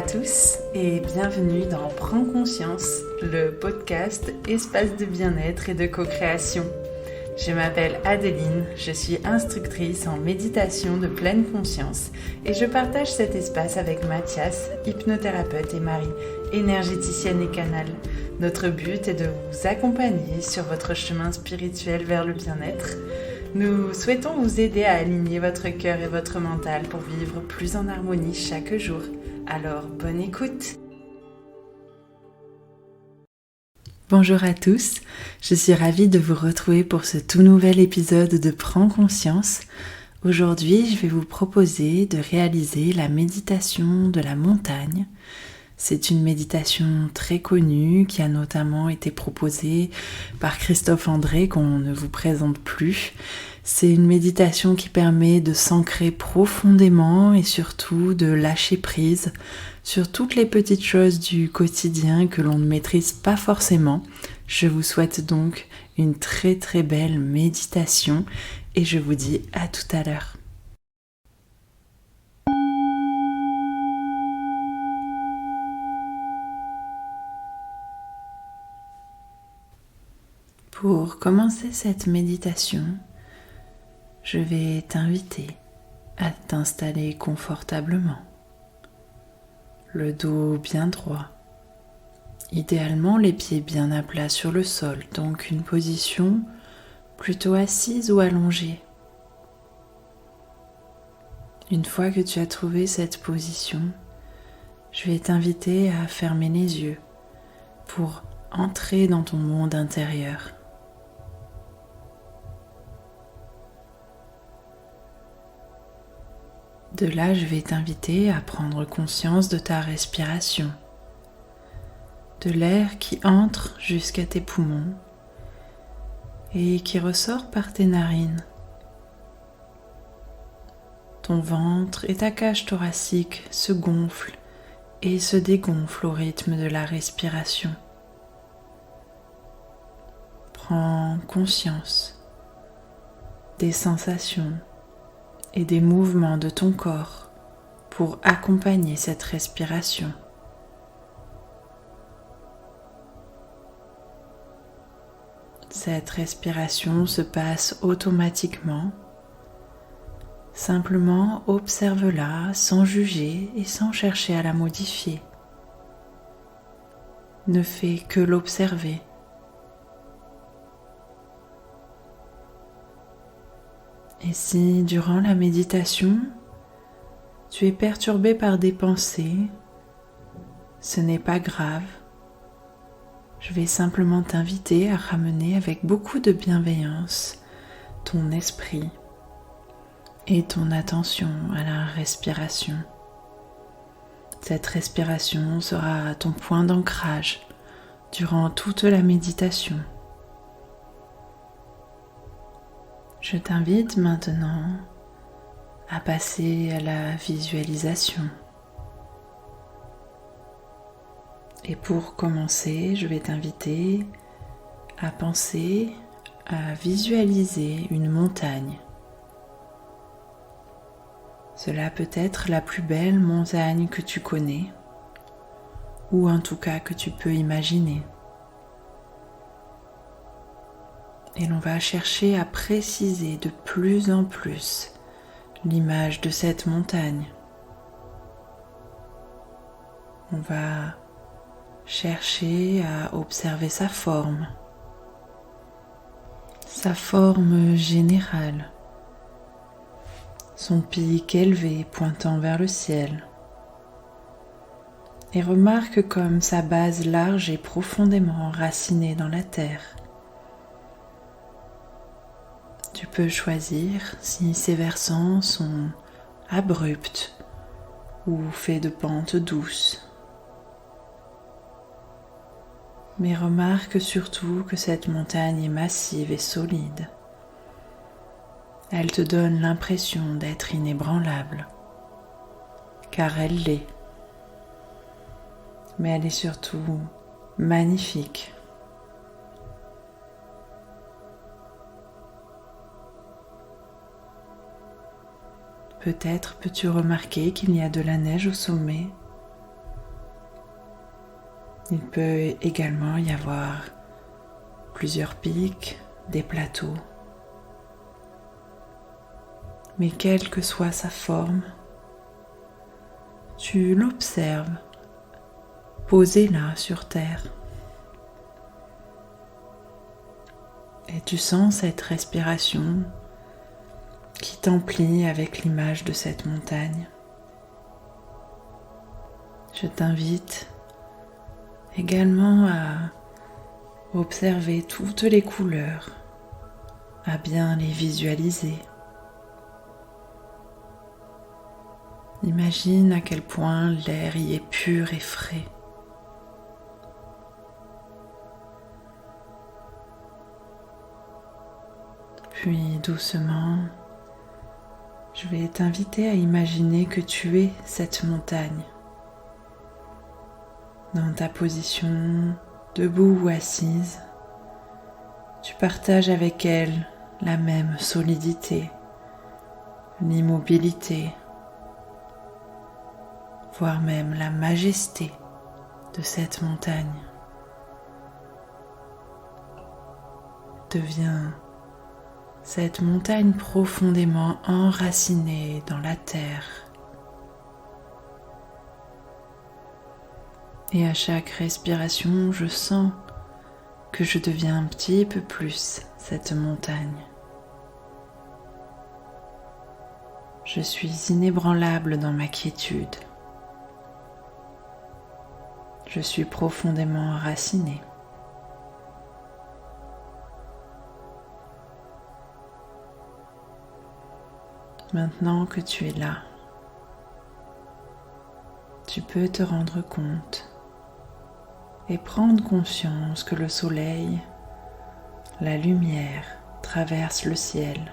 tous et bienvenue dans Prends conscience, le podcast espace de bien-être et de co-création. Je m'appelle Adeline, je suis instructrice en méditation de pleine conscience et je partage cet espace avec Mathias, hypnothérapeute, et Marie, énergéticienne et canal. Notre but est de vous accompagner sur votre chemin spirituel vers le bien-être. Nous souhaitons vous aider à aligner votre cœur et votre mental pour vivre plus en harmonie chaque jour. Alors, bonne écoute! Bonjour à tous, je suis ravie de vous retrouver pour ce tout nouvel épisode de Prends conscience. Aujourd'hui, je vais vous proposer de réaliser la méditation de la montagne. C'est une méditation très connue qui a notamment été proposée par Christophe André, qu'on ne vous présente plus. C'est une méditation qui permet de s'ancrer profondément et surtout de lâcher prise sur toutes les petites choses du quotidien que l'on ne maîtrise pas forcément. Je vous souhaite donc une très très belle méditation et je vous dis à tout à l'heure. Pour commencer cette méditation, je vais t'inviter à t'installer confortablement, le dos bien droit, idéalement les pieds bien à plat sur le sol, donc une position plutôt assise ou allongée. Une fois que tu as trouvé cette position, je vais t'inviter à fermer les yeux pour entrer dans ton monde intérieur. De là, je vais t'inviter à prendre conscience de ta respiration, de l'air qui entre jusqu'à tes poumons et qui ressort par tes narines. Ton ventre et ta cage thoracique se gonflent et se dégonflent au rythme de la respiration. Prends conscience des sensations et des mouvements de ton corps pour accompagner cette respiration. Cette respiration se passe automatiquement. Simplement observe-la sans juger et sans chercher à la modifier. Ne fais que l'observer. Et si, durant la méditation, tu es perturbé par des pensées, ce n'est pas grave. Je vais simplement t'inviter à ramener avec beaucoup de bienveillance ton esprit et ton attention à la respiration. Cette respiration sera ton point d'ancrage durant toute la méditation. Je t'invite maintenant à passer à la visualisation. Et pour commencer, je vais t'inviter à penser à visualiser une montagne. Cela peut être la plus belle montagne que tu connais, ou en tout cas que tu peux imaginer. Et l'on va chercher à préciser de plus en plus l'image de cette montagne. On va chercher à observer sa forme générale, son pic élevé pointant vers le ciel. Et remarque comme sa base large et profondément enracinée dans la terre. Tu peux choisir si ces versants sont abrupts ou faits de pentes douces. Mais remarque surtout que cette montagne est massive et solide. Elle te donne l'impression d'être inébranlable, car elle l'est. Mais elle est surtout magnifique. Peut-être peux-tu remarquer qu'il y a de la neige au sommet, Il peut également y avoir plusieurs pics, des plateaux. Mais quelle que soit sa forme, tu l'observes posé là sur terre. Et tu sens cette respiration qui t'emplit avec l'image de cette montagne. Je t'invite également à observer toutes les couleurs, à bien les visualiser. Imagine à quel point l'air y est pur et frais. Puis doucement, je vais t'inviter à imaginer que tu es cette montagne. Dans ta position, debout ou assise, tu partages avec elle la même solidité, l'immobilité, voire même la majesté de cette montagne. Deviens cette montagne profondément enracinée dans la terre. Et à chaque respiration, je sens que je deviens un petit peu plus cette montagne. Je suis inébranlable dans ma quiétude. Je suis profondément enracinée. Maintenant que tu es là, tu peux te rendre compte et prendre conscience que le soleil, la lumière traverse le ciel,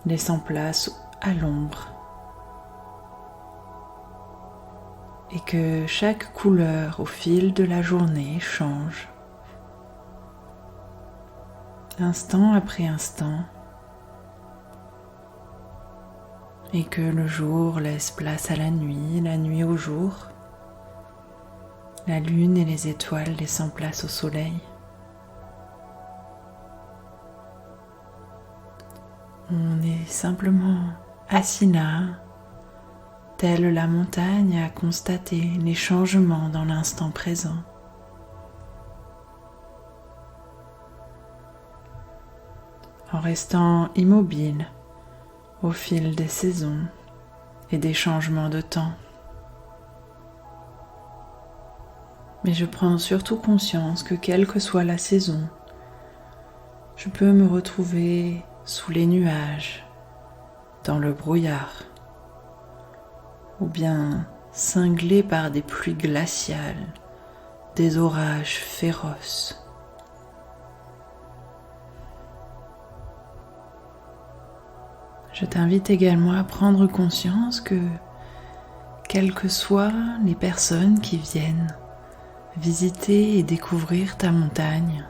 laissant place à l'ombre, et que chaque couleur au fil de la journée change, instant après instant, et que le jour laisse place à la nuit au jour, la lune et les étoiles laissant place au soleil. On est simplement assis là, telle la montagne, à constater les changements dans l'instant présent. En restant immobile au fil des saisons et des changements de temps. Mais je prends surtout conscience que quelle que soit la saison, je peux me retrouver sous les nuages, dans le brouillard, ou bien cinglé par des pluies glaciales, des orages féroces. Je t'invite également à prendre conscience que, quelles que soient les personnes qui viennent visiter et découvrir ta montagne,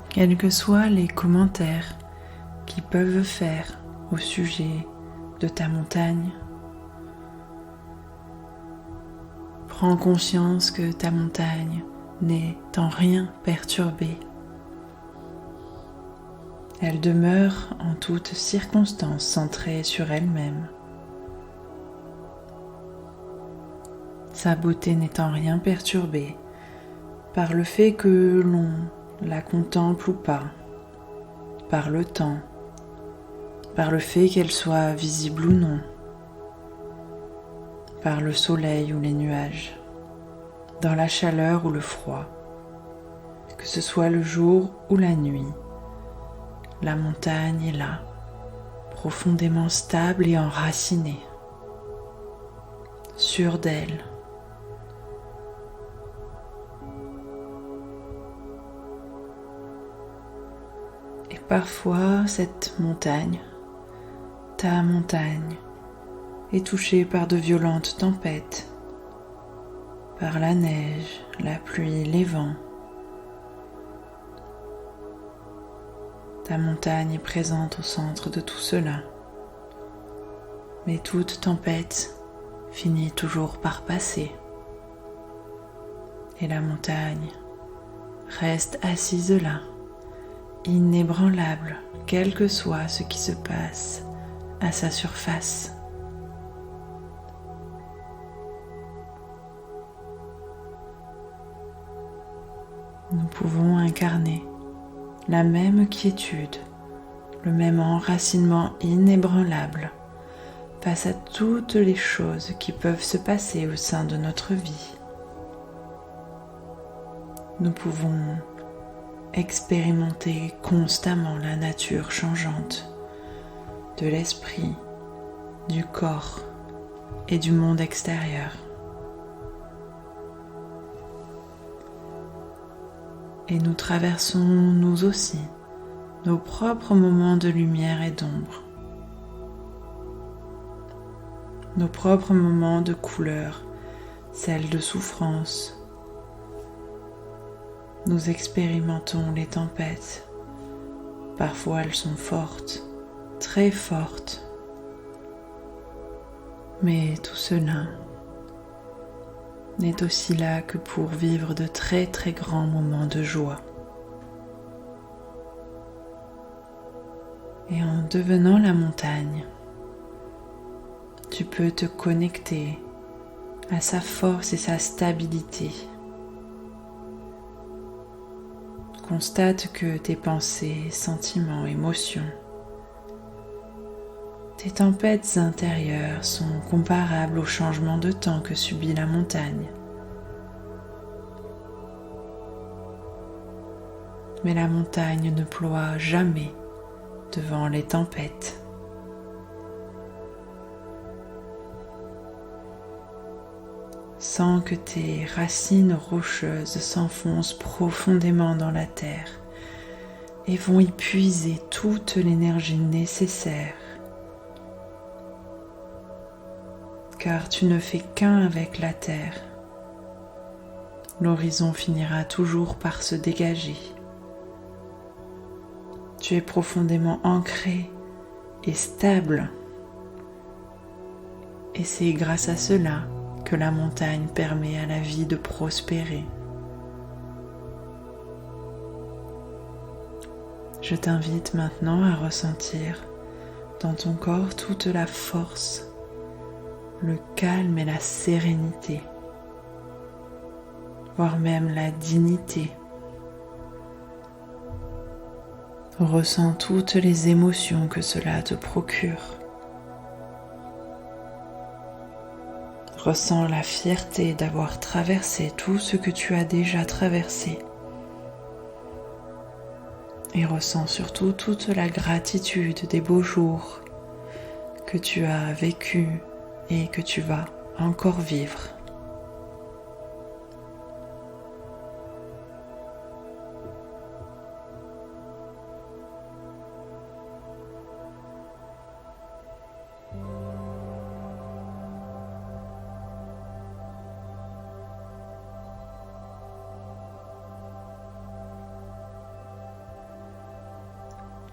quels que soient les commentaires qu'ils peuvent faire au sujet de ta montagne, prends conscience que ta montagne n'est en rien perturbée. Elle demeure en toutes circonstances centrée sur elle-même. Sa beauté n'est en rien perturbée par le fait que l'on la contemple ou pas, par le temps, par le fait qu'elle soit visible ou non, par le soleil ou les nuages, dans la chaleur ou le froid, que ce soit le jour ou la nuit. La montagne est là, profondément stable et enracinée, sûre d'elle. Et parfois, cette montagne, ta montagne, est touchée par de violentes tempêtes, par la neige, la pluie, les vents. Ta montagne est présente au centre de tout cela. Mais toute tempête finit toujours par passer. Et la montagne reste assise là, inébranlable, quel que soit ce qui se passe à sa surface. Nous pouvons incarner la même quiétude, le même enracinement inébranlable face à toutes les choses qui peuvent se passer au sein de notre vie. Nous pouvons expérimenter constamment la nature changeante de l'esprit, du corps et du monde extérieur. Et nous traversons nous aussi nos propres moments de lumière et d'ombre, nos propres moments de couleur, celles de souffrance. Nous expérimentons les tempêtes. Parfois elles sont fortes, très fortes. Mais tout cela n'est aussi là que pour vivre de très très grands moments de joie. Et en devenant la montagne, tu peux te connecter à sa force et sa stabilité. Constate que tes pensées, sentiments, émotions, tes tempêtes intérieures sont comparables au changement de temps que subit la montagne. Mais la montagne ne ploie jamais devant les tempêtes. Sens que tes racines rocheuses s'enfoncent profondément dans la terre et vont y puiser toute l'énergie nécessaire. Car tu ne fais qu'un avec la terre. L'horizon finira toujours par se dégager. Tu es profondément ancré et stable. Et c'est grâce à cela que la montagne permet à la vie de prospérer. Je t'invite maintenant à ressentir dans ton corps toute la force, le calme et la sérénité, voire même la dignité. Ressens toutes les émotions que cela te procure. Ressens la fierté d'avoir traversé tout ce que tu as déjà traversé. Et ressens surtout toute la gratitude des beaux jours que tu as vécus et que tu vas encore vivre.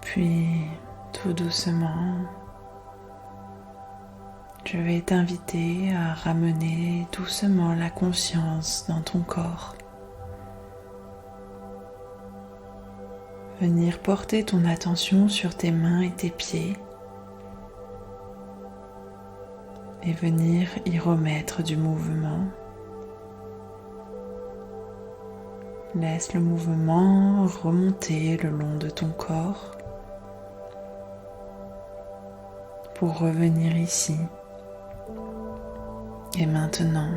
Puis, tout doucement, je vais t'inviter à ramener doucement la conscience dans ton corps. Venir porter ton attention sur tes mains et tes pieds et venir y remettre du mouvement. Laisse le mouvement remonter le long de ton corps pour revenir ici et maintenant.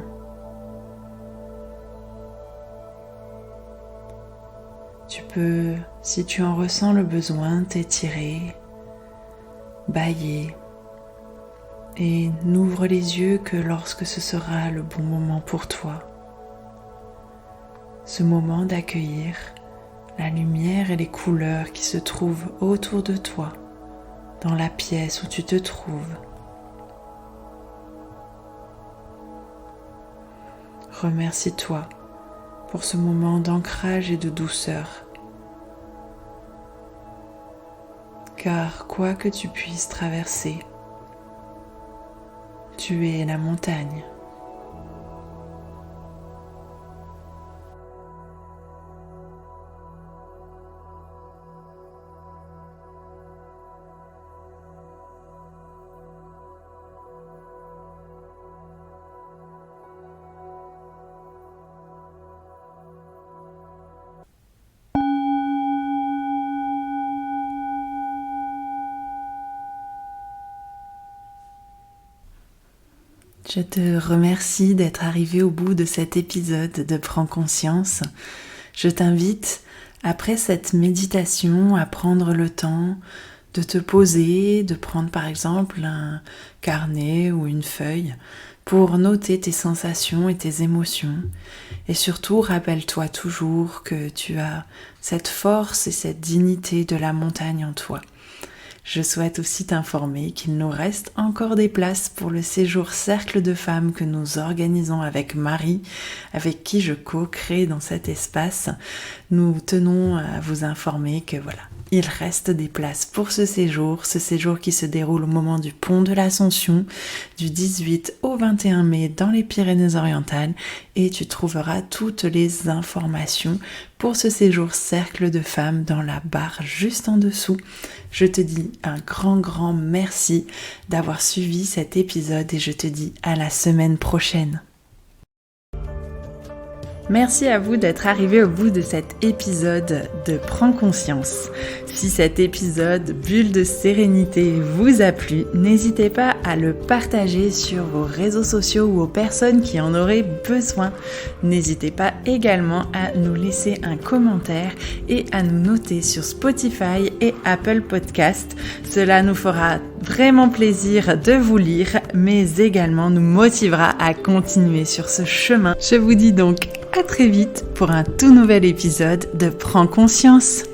Tu peux, si tu en ressens le besoin, t'étirer, bâiller et n'ouvre les yeux que lorsque ce sera le bon moment pour toi. Ce moment d'accueillir la lumière et les couleurs qui se trouvent autour de toi, dans la pièce où tu te trouves. Remercie-toi pour ce moment d'ancrage et de douceur. Car quoi que tu puisses traverser, tu es la montagne. Je te remercie d'être arrivé au bout de cet épisode de Prends conscience. Je t'invite, après cette méditation, à prendre le temps de te poser, de prendre par exemple un carnet ou une feuille pour noter tes sensations et tes émotions. Et surtout, rappelle-toi toujours que tu as cette force et cette dignité de la montagne en toi. Je souhaite aussi t'informer qu'il nous reste encore des places pour le séjour Cercle de Femmes que nous organisons avec Marie, avec qui je co-crée dans cet espace. Nous tenons à vous informer que voilà, il reste des places pour ce séjour qui se déroule au moment du pont de l'Ascension, du 18 au 21 mai dans les Pyrénées-Orientales, et tu trouveras toutes les informations pour ce séjour Cercle de Femmes dans la barre juste en dessous. Je te dis un grand merci d'avoir suivi cet épisode et je te dis à la semaine prochaine. Merci à vous d'être arrivé au bout de cet épisode de Prends conscience. Si cet épisode bulle de sérénité vous a plu, n'hésitez pas à le partager sur vos réseaux sociaux ou aux personnes qui en auraient besoin. N'hésitez pas également à nous laisser un commentaire et à nous noter sur Spotify et Apple Podcast. Cela nous fera vraiment plaisir de vous lire, mais également nous motivera à continuer sur ce chemin. Je vous dis donc à très vite pour un tout nouvel épisode de Prends conscience.